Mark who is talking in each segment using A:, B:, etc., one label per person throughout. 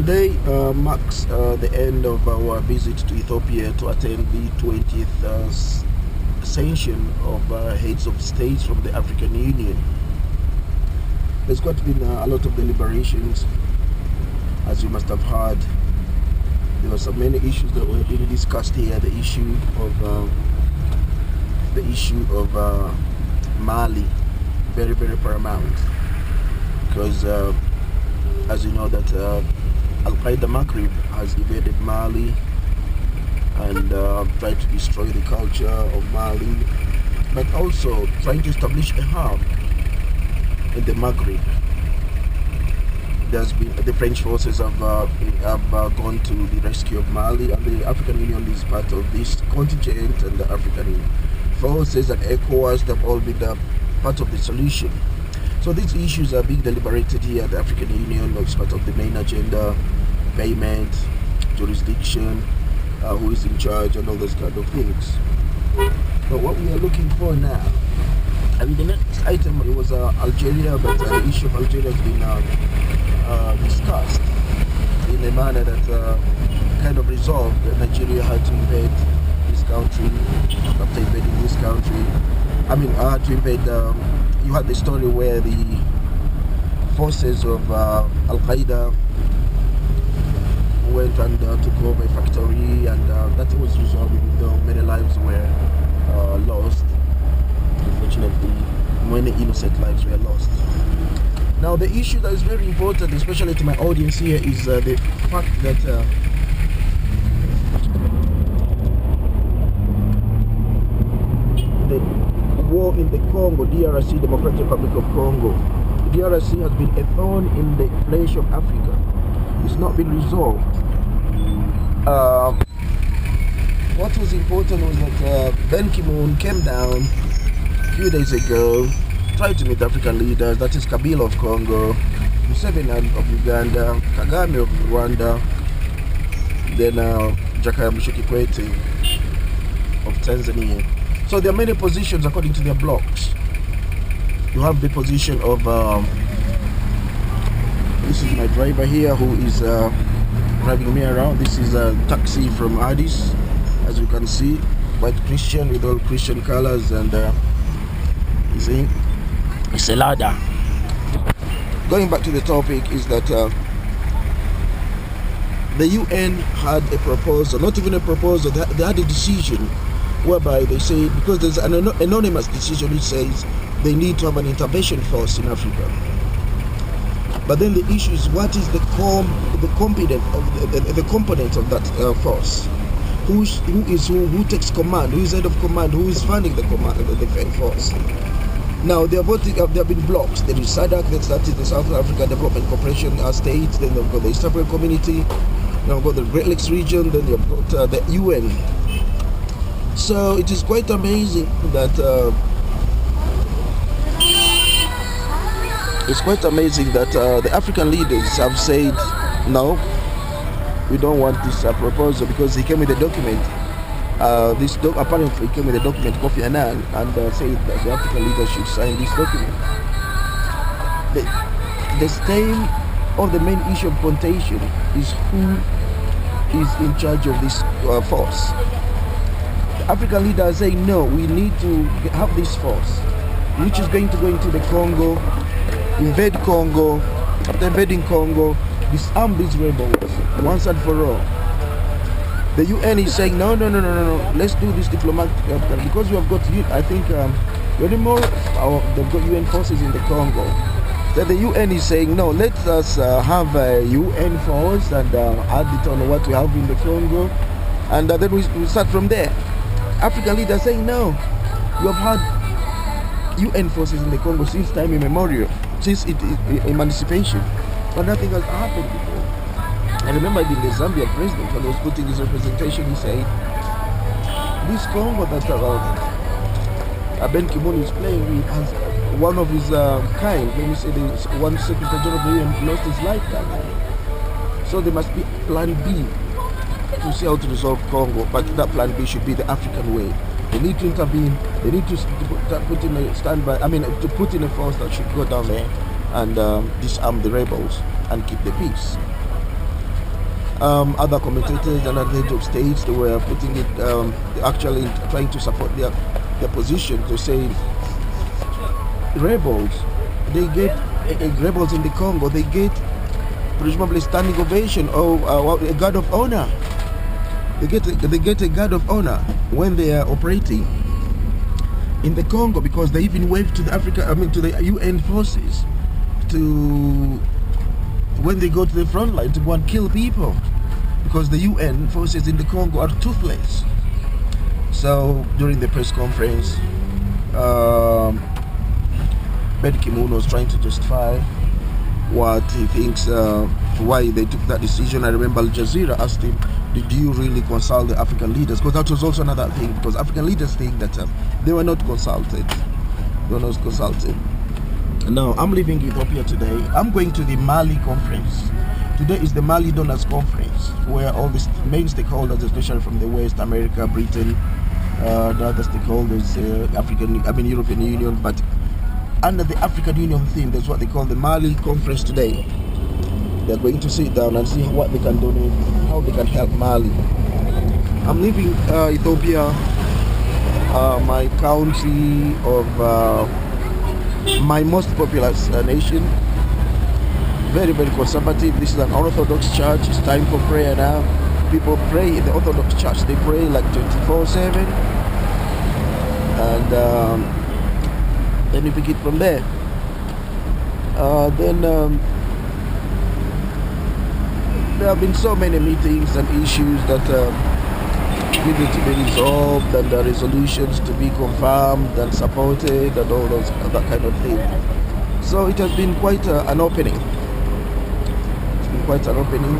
A: Today marks the end of our visit to Ethiopia to attend the 20th session of heads of states from the African Union. There's got to be a lot of deliberations, as you must have heard. There were so many issues that were being discussed here. The issue of Mali, very paramount, because as you know that Al-Qaeda Maghreb has invaded Mali and tried to destroy the culture of Mali, but also trying to establish a hub in the Maghreb. The French forces have gone to the rescue of Mali, and the African Union is part of this contingent, and the African forces and ECOWAS have all been part of the solution. So these issues are being deliberated here at the African Union as part of the main agenda: payment, jurisdiction, who is in charge, and all those kind of things. But what we are looking for now, I mean, the next item, it was Algeria, but the issue of Algeria has been discussed in a manner that kind of resolved that Nigeria had to invade this country. After invading this country, I mean, had to invade. You had the story where the forces of Al-Qaeda went and took over a factory, and that was resolved, even though many lives were lost. Unfortunately, many innocent lives were lost. Now, the issue that is very important, especially to my audience here, is the fact that the war in the Congo, DRC, Democratic Republic of Congo, DRC has been a thorn in the flesh of Africa. It's not been resolved. What was important was that Ben Ki-moon came down a few days ago, tried to meet African leaders, that is Kabila of Congo, Museveni of Uganda, Kagame of Rwanda, then Jakaya Kikwete of Tanzania. So there are many positions according to their blocks. You have the position of, this is my driver here who is driving me around. This is a taxi from Addis, as you can see, quite Christian with all Christian colors, and you see, it's a ladder. Going back to the topic is that the UN had a proposal, not even a proposal, they had a decision whereby they say, because there's an anonymous decision which says they need to have an intervention force in Africa. But then the issue is, what is the component of that force? Who is who takes command? Who is head of command? Who is funding the command of the defense force? Now there have been blocks. There is SADC, that is the South Africa Development Corporation states. Then they've got the East African Community. Now we've got the Great Lakes region. Then you've got the UN. So it is quite amazing that the African leaders have said, no, we don't want this proposal, because he came with a document. Apparently he came with a document, Kofi Annan, and said that the African leaders should sign this document. The stem of the main issue of contention is who is in charge of this force. The African leaders say, no, we need to have this force, which is going to go into the Congo, invade Congo. After invading Congo, disarm these rebels once and for all. The UN is saying, no, let's do this diplomatic, because we have got, I think, very more, they've got UN forces in the Congo. So the UN is saying, no, let us have a UN force and add it on what we have in the Congo, and then we start from there. African leaders saying, no, you have had UN forces in the Congo since time immemorial, since emancipation, but nothing has happened before. I remember the Zambian president, when he was putting his representation, he said, this Congo that Ben Ki-moon is playing with has one of his kind. Let me say, one Secretary General of the UN lost his lifetime. So there must be plan B to see how to resolve Congo, but that plan B should be the African way. They need to intervene. They need to put in a standby. I mean, to put in a force that should go down there and disarm the rebels and keep the peace. other commentators and other heads of states, they were putting it, actually trying to support their position. They say rebels, they get rebels in the Congo, they get presumably standing ovation or a guard of honor. They get a guard of honor when they are operating in the Congo, because they even wave to the UN forces to, when they go to the front line, to go and kill people, because the UN forces in the Congo are toothless. So during the press conference, Ben Ki-moon was trying to justify what he thinks, why they took that decision. I remember Al Jazeera asked him, did you really consult the African leaders? Because that was also another thing, because African leaders think that they were not consulted. They were not consulted. Now, I'm leaving Ethiopia today. I'm going to the Mali conference. Today is the Mali Donors Conference, where all the main stakeholders, especially from the West, America, Britain, the other stakeholders, European Union, but under the African Union theme, that's what they call the Mali conference today. They're going to sit down and see what they can donate, how they can help Mali. I'm leaving Ethiopia, my country of my most populous nation. Very, very conservative. This is an Orthodox church. It's time for prayer now. People pray in the Orthodox church. They pray like 24/7. And then you pick it from there. There have been so many meetings and issues that needed to be resolved, and resolutions to be confirmed and supported, and all those that kind of thing. So it has been quite an opening. It's been quite an opening,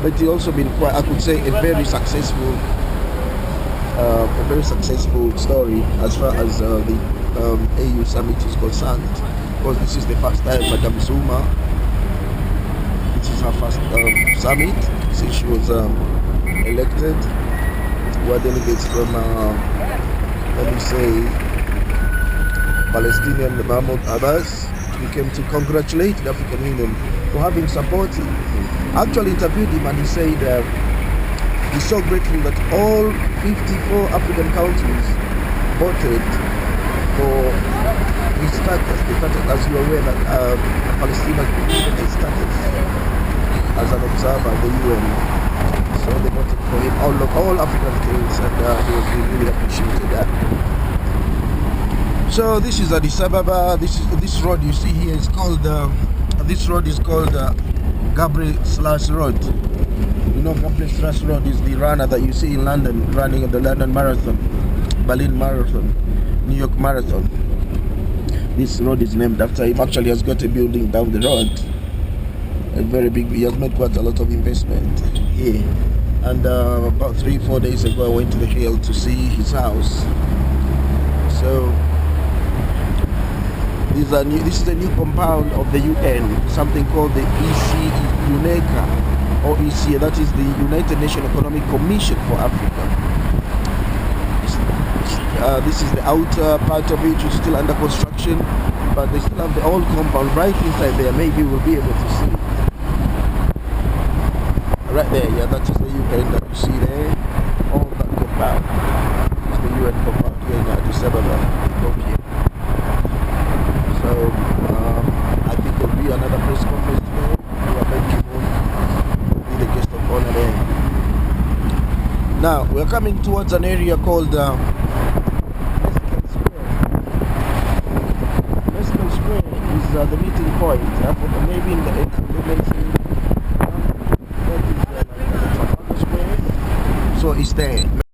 A: but it's also been quite, I could say, a very successful story as far as the AU summit is concerned. Because this is the first time Madame Zuma, this is her first summit since she was elected. Were delegates from, Palestinian Mahmoud Abbas. We came to congratulate the African Union for having supported him. I actually interviewed him, and he said he's so grateful that all 54 African countries voted for his status. The status, as you are aware, that Palestine has been given a status as an observer at the UN. So they voted for him, all African states, and he really appreciated that. So this is Addis Ababa. This road you see here is called Gabriel/Road. You know, Gabriel/Road is the runner that you see in London, running at the London Marathon, Berlin Marathon, New York Marathon. This road is named after him. Actually, he has got a building down the road, a very big. He has made quite a lot of investment here. And about 3-4 days ago, I went to the hill to see his house. So this is a new compound of the UN, something called the UNECA, or ECA, that is the United Nations Economic Commission for Africa. This is the outer part of it, which is still under construction, but they still have the old compound right inside there. Maybe we'll be able to see it. Right there, yeah, that is the UN that you see there. All that compound is the UN compound here in Addis Ababa, Ethiopia. So I think there will be another press conference today. We are Ben Ki-moon will be the guest of honor there. Now we're coming towards an area called Mescal Square. Is the meeting point. Maybe in the mentioned that is like Trafalgar Square. So it's there.